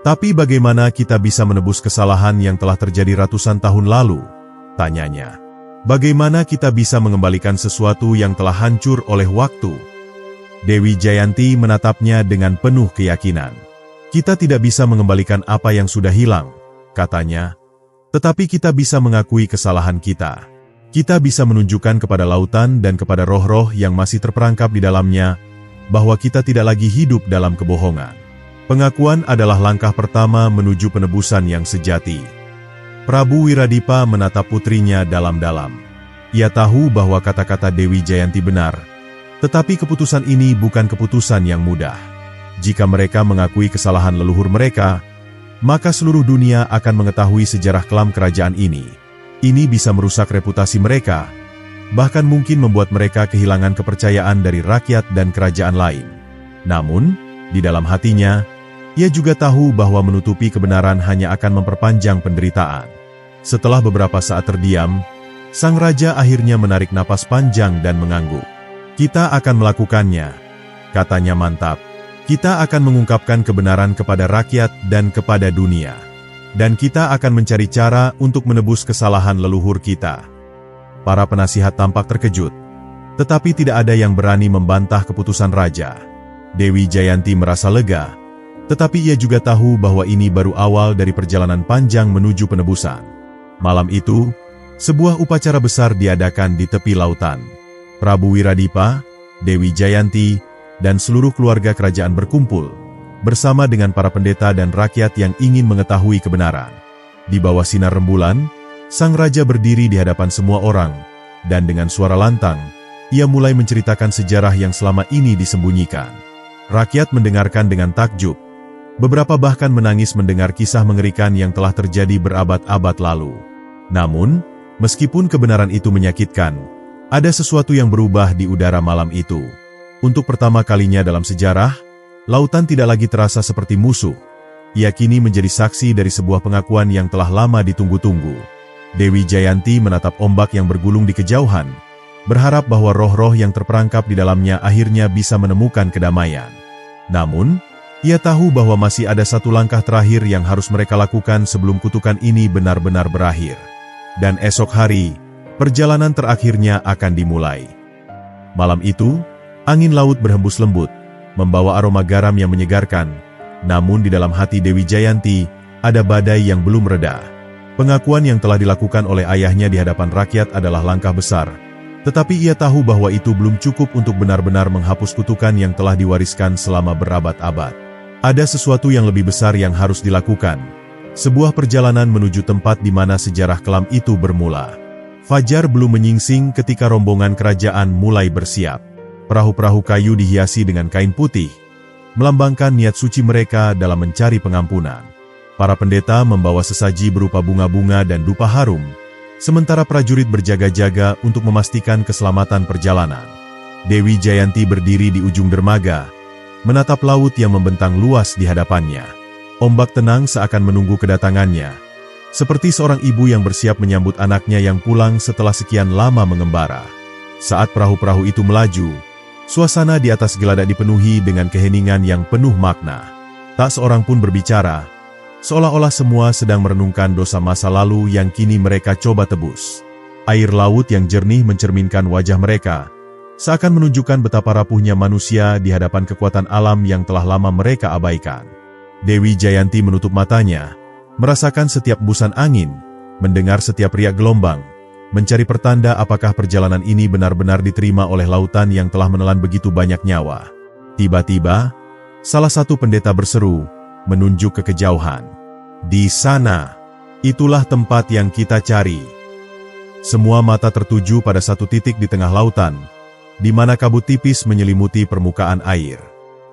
"Tapi bagaimana kita bisa menebus kesalahan yang telah terjadi ratusan tahun lalu?" tanyanya. "Bagaimana kita bisa mengembalikan sesuatu yang telah hancur oleh waktu?" Dewi Jayanti menatapnya dengan penuh keyakinan. "Kita tidak bisa mengembalikan apa yang sudah hilang," katanya. "Tetapi kita bisa mengakui kesalahan kita. Kita bisa menunjukkan kepada lautan dan kepada roh-roh yang masih terperangkap di dalamnya, bahwa kita tidak lagi hidup dalam kebohongan. Pengakuan adalah langkah pertama menuju penebusan yang sejati." Prabu Wiradipa menatap putrinya dalam-dalam. Ia tahu bahwa kata-kata Dewi Jayanti benar, tetapi keputusan ini bukan keputusan yang mudah. Jika mereka mengakui kesalahan leluhur mereka, maka seluruh dunia akan mengetahui sejarah kelam kerajaan ini. Ini bisa merusak reputasi mereka, bahkan mungkin membuat mereka kehilangan kepercayaan dari rakyat dan kerajaan lain. Namun, di dalam hatinya, ia juga tahu bahwa menutupi kebenaran hanya akan memperpanjang penderitaan. Setelah beberapa saat terdiam, sang raja akhirnya menarik napas panjang dan mengangguk. Kita akan melakukannya, katanya mantap. Kita akan mengungkapkan kebenaran kepada rakyat dan kepada dunia. Dan kita akan mencari cara untuk menebus kesalahan leluhur kita. Para penasihat tampak terkejut. Tetapi tidak ada yang berani membantah keputusan raja. Dewi Jayanti merasa lega. Tetapi ia juga tahu bahwa ini baru awal dari perjalanan panjang menuju penebusan. Malam itu, sebuah upacara besar diadakan di tepi lautan. Prabu Wiradipa, Dewi Jayanti, dan seluruh keluarga kerajaan berkumpul, bersama dengan para pendeta dan rakyat yang ingin mengetahui kebenaran. Di bawah sinar rembulan, sang raja berdiri di hadapan semua orang, dan dengan suara lantang, ia mulai menceritakan sejarah yang selama ini disembunyikan. Rakyat mendengarkan dengan takjub. Beberapa bahkan menangis mendengar kisah mengerikan yang telah terjadi berabad-abad lalu. Namun, meskipun kebenaran itu menyakitkan, ada sesuatu yang berubah di udara malam itu. Untuk pertama kalinya dalam sejarah, lautan tidak lagi terasa seperti musuh. Ia kini menjadi saksi dari sebuah pengakuan yang telah lama ditunggu-tunggu. Dewi Jayanti menatap ombak yang bergulung di kejauhan, berharap bahwa roh-roh yang terperangkap di dalamnya akhirnya bisa menemukan kedamaian. Namun, ia tahu bahwa masih ada satu langkah terakhir yang harus mereka lakukan sebelum kutukan ini benar-benar berakhir. Dan esok hari, perjalanan terakhirnya akan dimulai. Malam itu, angin laut berhembus lembut, membawa aroma garam yang menyegarkan. Namun di dalam hati Dewi Jayanti, ada badai yang belum reda. Pengakuan yang telah dilakukan oleh ayahnya di hadapan rakyat adalah langkah besar. Tetapi ia tahu bahwa itu belum cukup untuk benar-benar menghapus kutukan yang telah diwariskan selama berabad-abad. Ada sesuatu yang lebih besar yang harus dilakukan. Sebuah perjalanan menuju tempat di mana sejarah kelam itu bermula. Fajar belum menyingsing ketika rombongan kerajaan mulai bersiap. Perahu-perahu kayu dihiasi dengan kain putih, melambangkan niat suci mereka dalam mencari pengampunan. Para pendeta membawa sesaji berupa bunga-bunga dan dupa harum, sementara prajurit berjaga-jaga untuk memastikan keselamatan perjalanan. Dewi Jayanti berdiri di ujung dermaga, menatap laut yang membentang luas di hadapannya. Ombak tenang seakan menunggu kedatangannya, seperti seorang ibu yang bersiap menyambut anaknya yang pulang setelah sekian lama mengembara. Saat perahu-perahu itu melaju, suasana di atas geladak dipenuhi dengan keheningan yang penuh makna. Tak seorang pun berbicara, seolah-olah semua sedang merenungkan dosa masa lalu yang kini mereka coba tebus. Air laut yang jernih mencerminkan wajah mereka, seakan menunjukkan betapa rapuhnya manusia di hadapan kekuatan alam yang telah lama mereka abaikan. Dewi Jayanti menutup matanya, merasakan setiap hembusan angin, mendengar setiap riak gelombang, mencari pertanda apakah perjalanan ini benar-benar diterima oleh lautan yang telah menelan begitu banyak nyawa. Tiba-tiba, salah satu pendeta berseru, menunjuk ke kejauhan. Di sana, itulah tempat yang kita cari. Semua mata tertuju pada satu titik di tengah lautan, di mana kabut tipis menyelimuti permukaan air.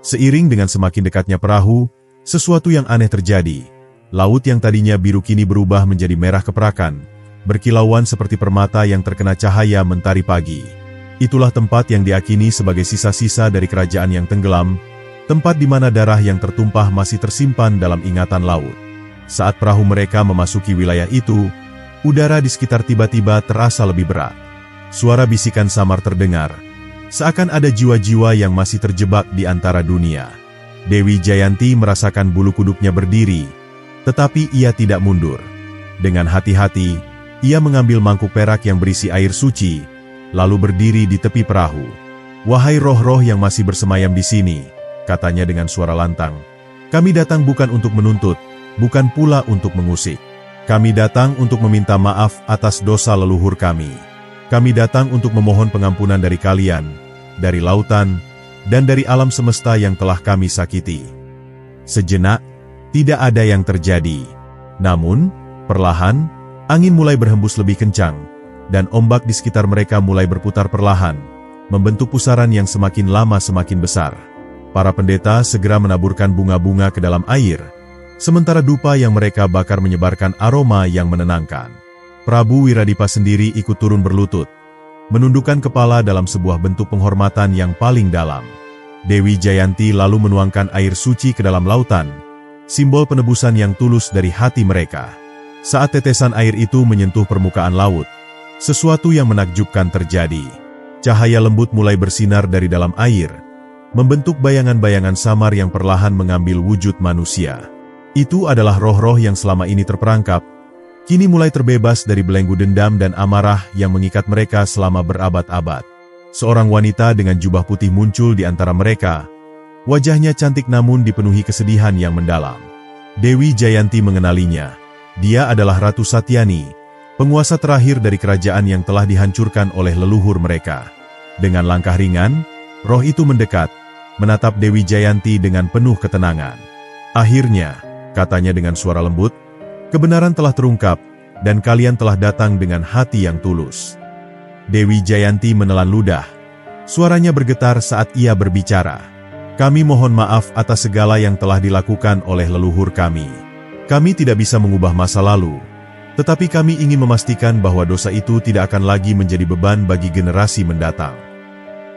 Seiring dengan semakin dekatnya perahu, sesuatu yang aneh terjadi. Laut yang tadinya biru kini berubah menjadi merah keperakan, berkilauan seperti permata yang terkena cahaya mentari pagi. Itulah tempat yang diakini sebagai sisa-sisa dari kerajaan yang tenggelam, tempat di mana darah yang tertumpah masih tersimpan dalam ingatan laut. Saat perahu mereka memasuki wilayah itu, udara di sekitar tiba-tiba terasa lebih berat. Suara bisikan samar terdengar, seakan ada jiwa-jiwa yang masih terjebak di antara dunia. Dewi Jayanti merasakan bulu kuduknya berdiri, tetapi ia tidak mundur. Dengan hati-hati, ia mengambil mangkuk perak yang berisi air suci, lalu berdiri di tepi perahu. "Wahai roh-roh yang masih bersemayam di sini," katanya dengan suara lantang, "kami datang bukan untuk menuntut, bukan pula untuk mengusik. Kami datang untuk meminta maaf atas dosa leluhur kami. Kami datang untuk memohon pengampunan dari kalian, dari lautan, dan dari alam semesta yang telah kami sakiti." Sejenak, tidak ada yang terjadi. Namun, perlahan, angin mulai berhembus lebih kencang, dan ombak di sekitar mereka mulai berputar perlahan, membentuk pusaran yang semakin lama semakin besar. Para pendeta segera menaburkan bunga-bunga ke dalam air, sementara dupa yang mereka bakar menyebarkan aroma yang menenangkan. Prabu Wiradipa sendiri ikut turun berlutut, menundukkan kepala dalam sebuah bentuk penghormatan yang paling dalam. Dewi Jayanti lalu menuangkan air suci ke dalam lautan, simbol penebusan yang tulus dari hati mereka. Saat tetesan air itu menyentuh permukaan laut, sesuatu yang menakjubkan terjadi. Cahaya lembut mulai bersinar dari dalam air, membentuk bayangan-bayangan samar yang perlahan mengambil wujud manusia. Itu adalah roh-roh yang selama ini terperangkap, kini mulai terbebas dari belenggu dendam dan amarah yang mengikat mereka selama berabad-abad. Seorang wanita dengan jubah putih muncul di antara mereka. Wajahnya cantik namun dipenuhi kesedihan yang mendalam. Dewi Jayanti mengenalinya. Dia adalah Ratu Satyani, penguasa terakhir dari kerajaan yang telah dihancurkan oleh leluhur mereka. Dengan langkah ringan, roh itu mendekat, menatap Dewi Jayanti dengan penuh ketenangan. Akhirnya, katanya dengan suara lembut, kebenaran telah terungkap, dan kalian telah datang dengan hati yang tulus. Dewi Jayanti menelan ludah. Suaranya bergetar saat ia berbicara. Kami mohon maaf atas segala yang telah dilakukan oleh leluhur kami. Kami tidak bisa mengubah masa lalu, tetapi kami ingin memastikan bahwa dosa itu tidak akan lagi menjadi beban bagi generasi mendatang.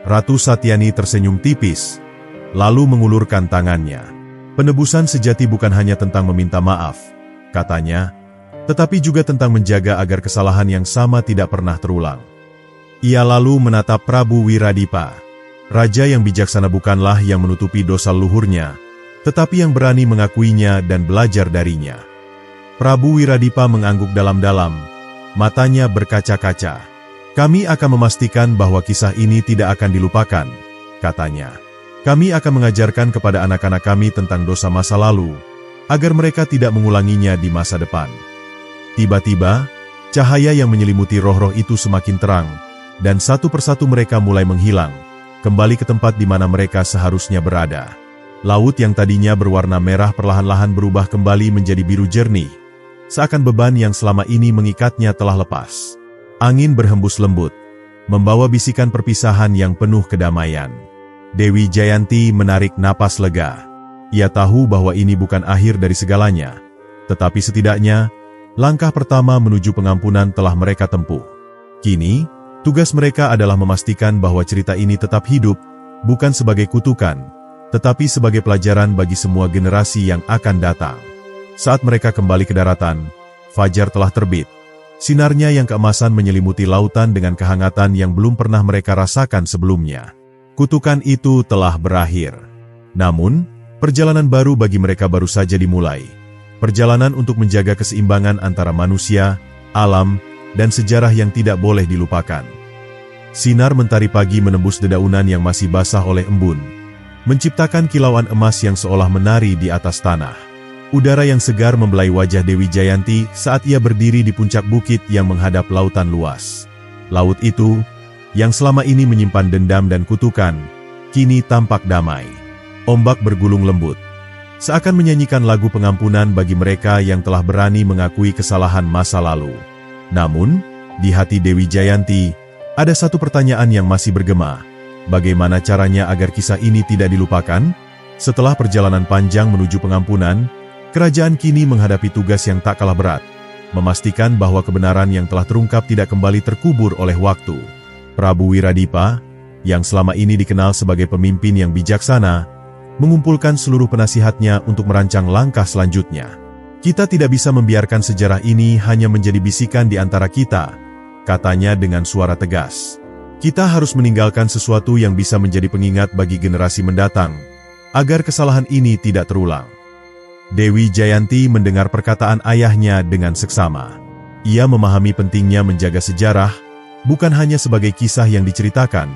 Ratu Satyani tersenyum tipis, lalu mengulurkan tangannya. Penebusan sejati bukan hanya tentang meminta maaf, katanya, tetapi juga tentang menjaga agar kesalahan yang sama tidak pernah terulang. Ia lalu menatap Prabu Wiradipa. Raja yang bijaksana bukanlah yang menutupi dosa leluhurnya, tetapi yang berani mengakuinya dan belajar darinya. Prabu Wiradipa mengangguk dalam-dalam, matanya berkaca-kaca. Kami akan memastikan bahwa kisah ini tidak akan dilupakan, katanya. Kami akan mengajarkan kepada anak-anak kami tentang dosa masa lalu, agar mereka tidak mengulanginya di masa depan. Tiba-tiba, cahaya yang menyelimuti roh-roh itu semakin terang, dan satu persatu mereka mulai menghilang, kembali ke tempat di mana mereka seharusnya berada. Laut yang tadinya berwarna merah perlahan-lahan berubah kembali menjadi biru jernih, seakan beban yang selama ini mengikatnya telah lepas. Angin berhembus lembut, membawa bisikan perpisahan yang penuh kedamaian. Dewi Jayanti menarik napas lega. Ia tahu bahwa ini bukan akhir dari segalanya, tetapi setidaknya, langkah pertama menuju pengampunan telah mereka tempuh. Kini, tugas mereka adalah memastikan bahwa cerita ini tetap hidup, bukan sebagai kutukan, tetapi sebagai pelajaran bagi semua generasi yang akan datang. Saat mereka kembali ke daratan, fajar telah terbit. Sinarnya yang keemasan menyelimuti lautan dengan kehangatan yang belum pernah mereka rasakan sebelumnya. Kutukan itu telah berakhir. Namun, perjalanan baru bagi mereka baru saja dimulai. Perjalanan untuk menjaga keseimbangan antara manusia, alam, dan sejarah yang tidak boleh dilupakan. Sinar mentari pagi menembus dedaunan yang masih basah oleh embun, menciptakan kilauan emas yang seolah menari di atas tanah. Udara yang segar membelai wajah Dewi Jayanti saat ia berdiri di puncak bukit yang menghadap lautan luas. Laut itu, yang selama ini menyimpan dendam dan kutukan, kini tampak damai. Ombak bergulung lembut, seakan menyanyikan lagu pengampunan bagi mereka yang telah berani mengakui kesalahan masa lalu. Namun, di hati Dewi Jayanti, ada satu pertanyaan yang masih bergema. Bagaimana caranya agar kisah ini tidak dilupakan? Setelah perjalanan panjang menuju pengampunan, kerajaan kini menghadapi tugas yang tak kalah berat, memastikan bahwa kebenaran yang telah terungkap tidak kembali terkubur oleh waktu. Prabu Wiradipa, yang selama ini dikenal sebagai pemimpin yang bijaksana, mengumpulkan seluruh penasihatnya untuk merancang langkah selanjutnya. Kita tidak bisa membiarkan sejarah ini hanya menjadi bisikan di antara kita, katanya dengan suara tegas. Kita harus meninggalkan sesuatu yang bisa menjadi pengingat bagi generasi mendatang, agar kesalahan ini tidak terulang. Dewi Jayanti mendengar perkataan ayahnya dengan seksama. Ia memahami pentingnya menjaga sejarah, bukan hanya sebagai kisah yang diceritakan,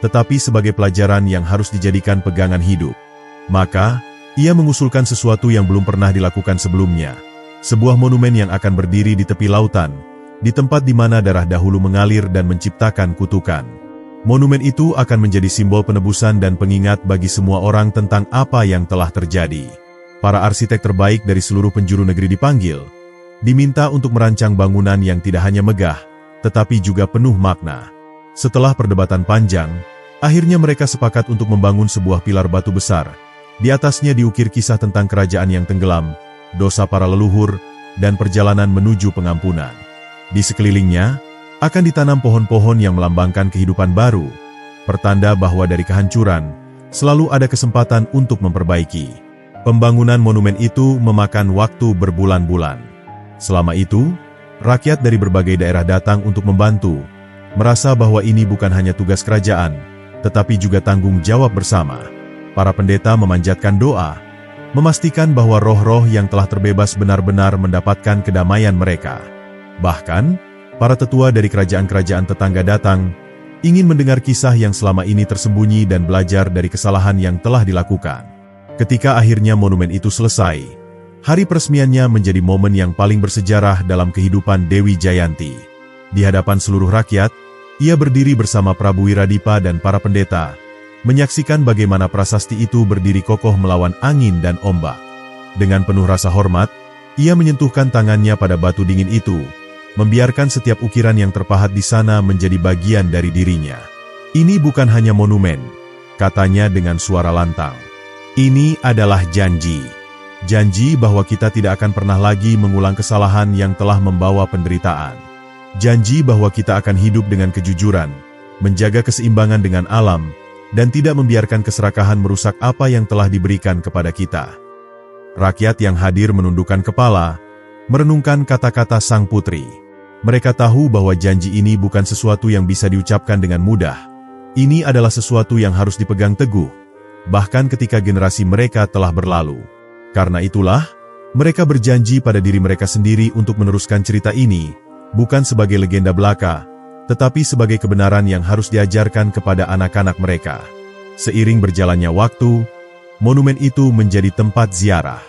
tetapi sebagai pelajaran yang harus dijadikan pegangan hidup. Maka, ia mengusulkan sesuatu yang belum pernah dilakukan sebelumnya. Sebuah monumen yang akan berdiri di tepi lautan, di tempat di mana darah dahulu mengalir dan menciptakan kutukan. Monumen itu akan menjadi simbol penebusan dan pengingat bagi semua orang tentang apa yang telah terjadi. Para arsitek terbaik dari seluruh penjuru negeri dipanggil, diminta untuk merancang bangunan yang tidak hanya megah, tetapi juga penuh makna. Setelah perdebatan panjang, akhirnya mereka sepakat untuk membangun sebuah pilar batu besar. Di atasnya diukir kisah tentang kerajaan yang tenggelam, dosa para leluhur, dan perjalanan menuju pengampunan. Di sekelilingnya, akan ditanam pohon-pohon yang melambangkan kehidupan baru, pertanda bahwa dari kehancuran, selalu ada kesempatan untuk memperbaiki. Pembangunan monumen itu memakan waktu berbulan-bulan. Selama itu, rakyat dari berbagai daerah datang untuk membantu, merasa bahwa ini bukan hanya tugas kerajaan, tetapi juga tanggung jawab bersama. Para pendeta memanjatkan doa, memastikan bahwa roh-roh yang telah terbebas benar-benar mendapatkan kedamaian mereka. Bahkan, para tetua dari kerajaan-kerajaan tetangga datang, ingin mendengar kisah yang selama ini tersembunyi dan belajar dari kesalahan yang telah dilakukan. Ketika akhirnya monumen itu selesai, hari peresmiannya menjadi momen yang paling bersejarah dalam kehidupan Dewi Jayanti. Di hadapan seluruh rakyat, ia berdiri bersama Prabu Wiradipa dan para pendeta, menyaksikan bagaimana prasasti itu berdiri kokoh melawan angin dan ombak. Dengan penuh rasa hormat, ia menyentuhkan tangannya pada batu dingin itu, membiarkan setiap ukiran yang terpahat di sana menjadi bagian dari dirinya. "Ini bukan hanya monumen," katanya dengan suara lantang. "Ini adalah janji. Janji bahwa kita tidak akan pernah lagi mengulang kesalahan yang telah membawa penderitaan. Janji bahwa kita akan hidup dengan kejujuran, menjaga keseimbangan dengan alam, dan tidak membiarkan keserakahan merusak apa yang telah diberikan kepada kita." Rakyat yang hadir menundukkan kepala, merenungkan kata-kata sang putri. Mereka tahu bahwa janji ini bukan sesuatu yang bisa diucapkan dengan mudah. Ini adalah sesuatu yang harus dipegang teguh, bahkan ketika generasi mereka telah berlalu. Karena itulah, mereka berjanji pada diri mereka sendiri untuk meneruskan cerita ini, bukan sebagai legenda belaka, tetapi sebagai kebenaran yang harus diajarkan kepada anak-anak mereka. Seiring berjalannya waktu, monumen itu menjadi tempat ziarah.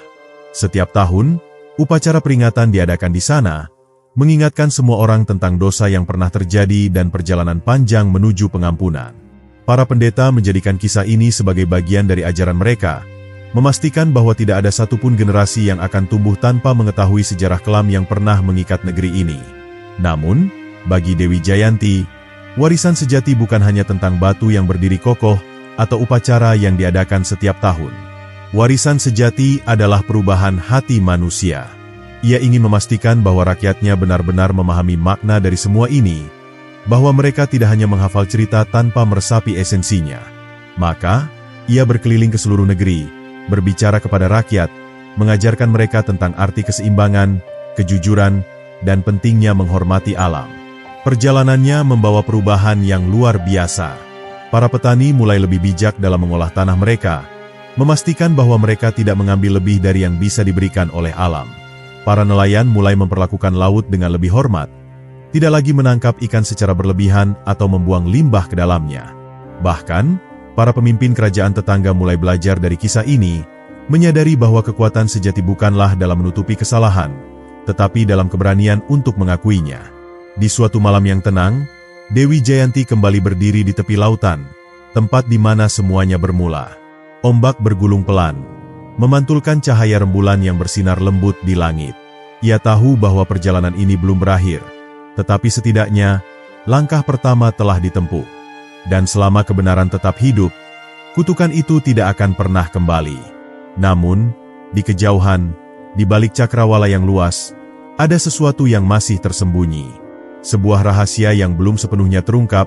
Setiap tahun, upacara peringatan diadakan di sana, mengingatkan semua orang tentang dosa yang pernah terjadi dan perjalanan panjang menuju pengampunan. Para pendeta menjadikan kisah ini sebagai bagian dari ajaran mereka, memastikan bahwa tidak ada satupun generasi yang akan tumbuh tanpa mengetahui sejarah kelam yang pernah mengikat negeri ini. Namun, bagi Dewi Jayanti, warisan sejati bukan hanya tentang batu yang berdiri kokoh atau upacara yang diadakan setiap tahun. Warisan sejati adalah perubahan hati manusia. Ia ingin memastikan bahwa rakyatnya benar-benar memahami makna dari semua ini, bahwa mereka tidak hanya menghafal cerita tanpa meresapi esensinya. Maka, ia berkeliling ke seluruh negeri, berbicara kepada rakyat, mengajarkan mereka tentang arti keseimbangan, kejujuran, dan pentingnya menghormati alam. Perjalanannya membawa perubahan yang luar biasa. Para petani mulai lebih bijak dalam mengolah tanah mereka, memastikan bahwa mereka tidak mengambil lebih dari yang bisa diberikan oleh alam. Para nelayan mulai memperlakukan laut dengan lebih hormat, tidak lagi menangkap ikan secara berlebihan atau membuang limbah ke dalamnya. Bahkan, para pemimpin kerajaan tetangga mulai belajar dari kisah ini, menyadari bahwa kekuatan sejati bukanlah dalam menutupi kesalahan, tetapi dalam keberanian untuk mengakuinya. Di suatu malam yang tenang, Dewi Jayanti kembali berdiri di tepi lautan, tempat di mana semuanya bermula. Ombak bergulung pelan, memantulkan cahaya rembulan yang bersinar lembut di langit. Ia tahu bahwa perjalanan ini belum berakhir, tetapi setidaknya, langkah pertama telah ditempuh. Dan selama kebenaran tetap hidup, kutukan itu tidak akan pernah kembali. Namun, di kejauhan, di balik cakrawala yang luas, ada sesuatu yang masih tersembunyi. Sebuah rahasia yang belum sepenuhnya terungkap,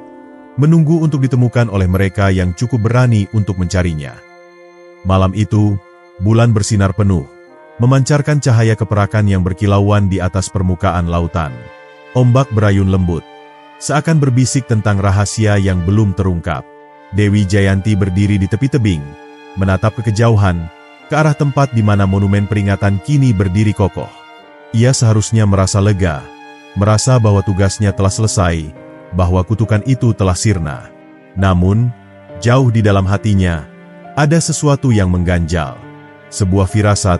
menunggu untuk ditemukan oleh mereka yang cukup berani untuk mencarinya. Malam itu, bulan bersinar penuh, memancarkan cahaya keperakan yang berkilauan di atas permukaan lautan. Ombak berayun lembut, seakan berbisik tentang rahasia yang belum terungkap. Dewi Jayanti berdiri di tepi tebing, menatap ke kejauhan, ke arah tempat di mana monumen peringatan kini berdiri kokoh. Ia seharusnya merasa lega, merasa bahwa tugasnya telah selesai, bahwa kutukan itu telah sirna. Namun, jauh di dalam hatinya, ada sesuatu yang mengganjal. Sebuah firasat,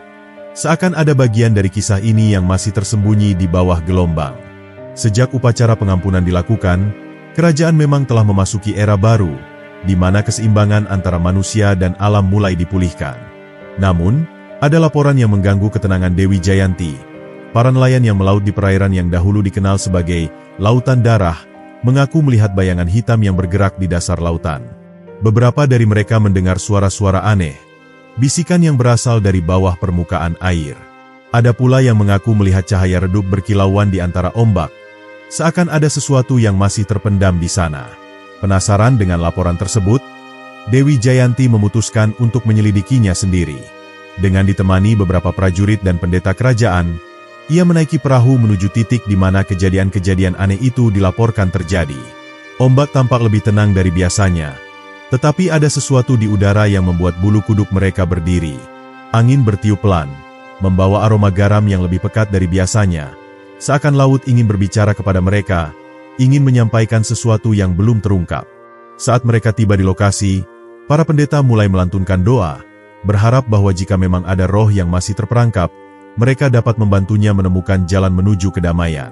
seakan ada bagian dari kisah ini yang masih tersembunyi di bawah gelombang. Sejak upacara pengampunan dilakukan, kerajaan memang telah memasuki era baru, di mana keseimbangan antara manusia dan alam mulai dipulihkan. Namun, ada laporan yang mengganggu ketenangan Dewi Jayanti. Para nelayan yang melaut di perairan yang dahulu dikenal sebagai Lautan Darah, mengaku melihat bayangan hitam yang bergerak di dasar lautan. Beberapa dari mereka mendengar suara-suara aneh, bisikan yang berasal dari bawah permukaan air. Ada pula yang mengaku melihat cahaya redup berkilauan di antara ombak, seakan ada sesuatu yang masih terpendam di sana. Penasaran dengan laporan tersebut, Dewi Jayanti memutuskan untuk menyelidikinya sendiri. Dengan ditemani beberapa prajurit dan pendeta kerajaan, ia menaiki perahu menuju titik di mana kejadian-kejadian aneh itu dilaporkan terjadi. Ombak tampak lebih tenang dari biasanya. Tetapi ada sesuatu di udara yang membuat bulu kuduk mereka berdiri. Angin bertiup pelan, membawa aroma garam yang lebih pekat dari biasanya. Seakan laut ingin berbicara kepada mereka, ingin menyampaikan sesuatu yang belum terungkap. Saat mereka tiba di lokasi, para pendeta mulai melantunkan doa, berharap bahwa jika memang ada roh yang masih terperangkap, mereka dapat membantunya menemukan jalan menuju kedamaian.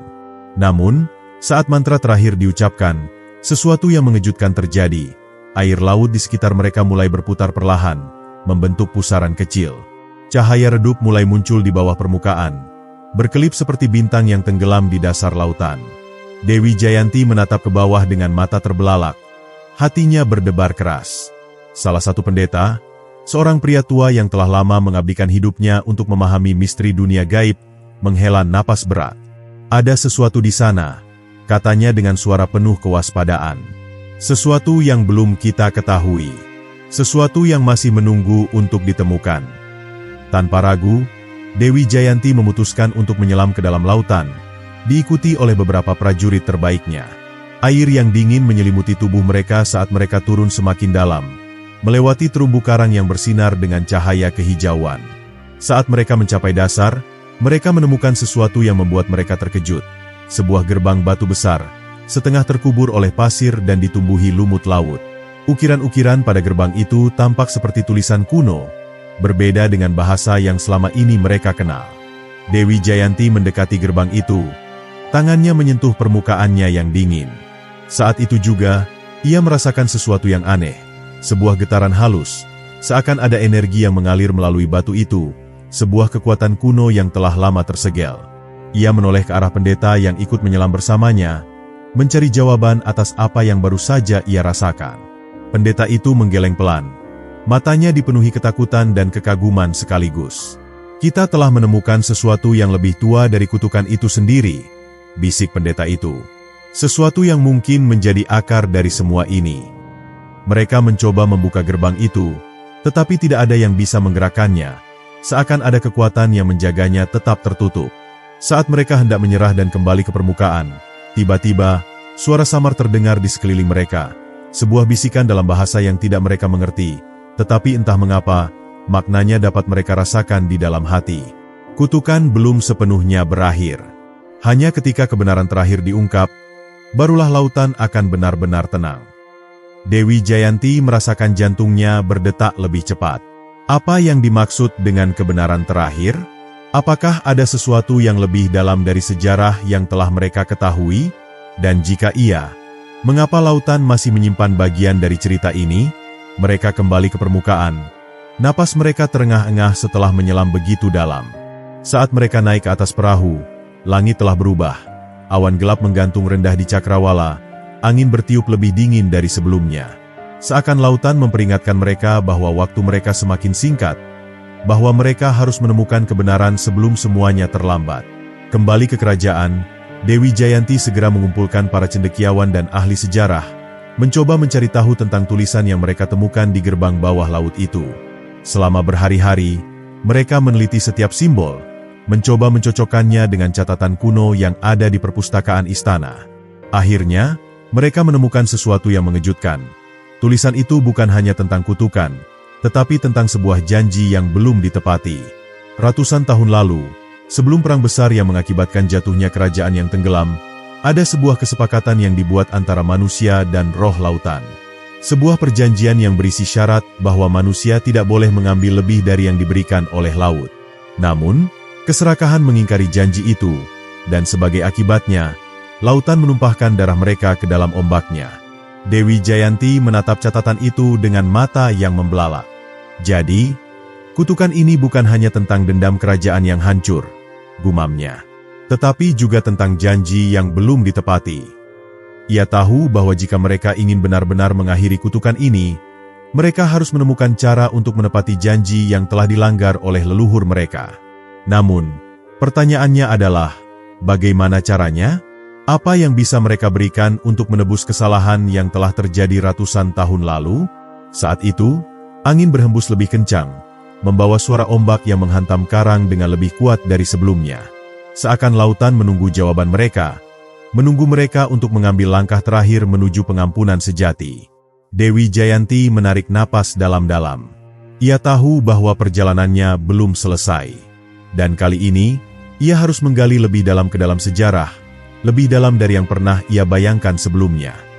Namun, saat mantra terakhir diucapkan, sesuatu yang mengejutkan terjadi. Air laut di sekitar mereka mulai berputar perlahan, membentuk pusaran kecil. Cahaya redup mulai muncul di bawah permukaan, berkelip seperti bintang yang tenggelam di dasar lautan. Dewi Jayanti menatap ke bawah dengan mata terbelalak. Hatinya berdebar keras. Salah satu pendeta, seorang pria tua yang telah lama mengabdikan hidupnya untuk memahami misteri dunia gaib, menghela napas berat. Ada sesuatu di sana, katanya dengan suara penuh kewaspadaan. Sesuatu yang belum kita ketahui. Sesuatu yang masih menunggu untuk ditemukan. Tanpa ragu, Dewi Jayanti memutuskan untuk menyelam ke dalam lautan, diikuti oleh beberapa prajurit terbaiknya. Air yang dingin menyelimuti tubuh mereka saat mereka turun semakin dalam, melewati terumbu karang yang bersinar dengan cahaya kehijauan. Saat mereka mencapai dasar, mereka menemukan sesuatu yang membuat mereka terkejut. Sebuah gerbang batu besar, setengah terkubur oleh pasir dan ditumbuhi lumut laut. Ukiran-ukiran pada gerbang itu tampak seperti tulisan kuno, berbeda dengan bahasa yang selama ini mereka kenal. Dewi Jayanti mendekati gerbang itu. Tangannya menyentuh permukaannya yang dingin. Saat itu juga, ia merasakan sesuatu yang aneh. Sebuah getaran halus, seakan ada energi yang mengalir melalui batu itu, sebuah kekuatan kuno yang telah lama tersegel. Ia menoleh ke arah pendeta yang ikut menyelam bersamanya, mencari jawaban atas apa yang baru saja ia rasakan. Pendeta itu menggeleng pelan. Matanya dipenuhi ketakutan dan kekaguman sekaligus. Kita telah menemukan sesuatu yang lebih tua dari kutukan itu sendiri, bisik pendeta itu. Sesuatu yang mungkin menjadi akar dari semua ini. Mereka mencoba membuka gerbang itu, tetapi tidak ada yang bisa menggerakkannya, seakan ada kekuatan yang menjaganya tetap tertutup. Saat mereka hendak menyerah dan kembali ke permukaan, tiba-tiba, suara samar terdengar di sekeliling mereka, sebuah bisikan dalam bahasa yang tidak mereka mengerti. Tetapi entah mengapa, maknanya dapat mereka rasakan di dalam hati. Kutukan belum sepenuhnya berakhir. Hanya ketika kebenaran terakhir diungkap, barulah lautan akan benar-benar tenang. Dewi Jayanti merasakan jantungnya berdetak lebih cepat. Apa yang dimaksud dengan kebenaran terakhir? Apakah ada sesuatu yang lebih dalam dari sejarah yang telah mereka ketahui? Dan jika iya, mengapa lautan masih menyimpan bagian dari cerita ini? Mereka kembali ke permukaan. Napas mereka terengah-engah setelah menyelam begitu dalam. Saat mereka naik ke atas perahu, langit telah berubah. Awan gelap menggantung rendah di cakrawala. Angin bertiup lebih dingin dari sebelumnya. Seakan lautan memperingatkan mereka bahwa waktu mereka semakin singkat, bahwa mereka harus menemukan kebenaran sebelum semuanya terlambat. Kembali ke kerajaan, Dewi Jayanti segera mengumpulkan para cendekiawan dan ahli sejarah, mencoba mencari tahu tentang tulisan yang mereka temukan di gerbang bawah laut itu. Selama berhari-hari, mereka meneliti setiap simbol, mencoba mencocokkannya dengan catatan kuno yang ada di perpustakaan istana. Akhirnya, mereka menemukan sesuatu yang mengejutkan. Tulisan itu bukan hanya tentang kutukan, tetapi tentang sebuah janji yang belum ditepati. Ratusan tahun lalu, sebelum perang besar yang mengakibatkan jatuhnya kerajaan yang tenggelam, ada sebuah kesepakatan yang dibuat antara manusia dan roh lautan. Sebuah perjanjian yang berisi syarat bahwa manusia tidak boleh mengambil lebih dari yang diberikan oleh laut. Namun, keserakahan mengingkari janji itu, dan sebagai akibatnya, lautan menumpahkan darah mereka ke dalam ombaknya. Dewi Jayanti menatap catatan itu dengan mata yang membelalak. Jadi, kutukan ini bukan hanya tentang dendam kerajaan yang hancur, gumamnya, tetapi juga tentang janji yang belum ditepati. Ia tahu bahwa jika mereka ingin benar-benar mengakhiri kutukan ini, mereka harus menemukan cara untuk menepati janji yang telah dilanggar oleh leluhur mereka. Namun, pertanyaannya adalah, bagaimana caranya? Apa yang bisa mereka berikan untuk menebus kesalahan yang telah terjadi ratusan tahun lalu? Saat itu, angin berhembus lebih kencang, membawa suara ombak yang menghantam karang dengan lebih kuat dari sebelumnya. Seakan lautan menunggu jawaban mereka, menunggu mereka untuk mengambil langkah terakhir menuju pengampunan sejati. Dewi Jayanti menarik napas dalam-dalam. Ia tahu bahwa perjalanannya belum selesai. Dan kali ini, ia harus menggali lebih dalam ke dalam sejarah, lebih dalam dari yang pernah ia bayangkan sebelumnya.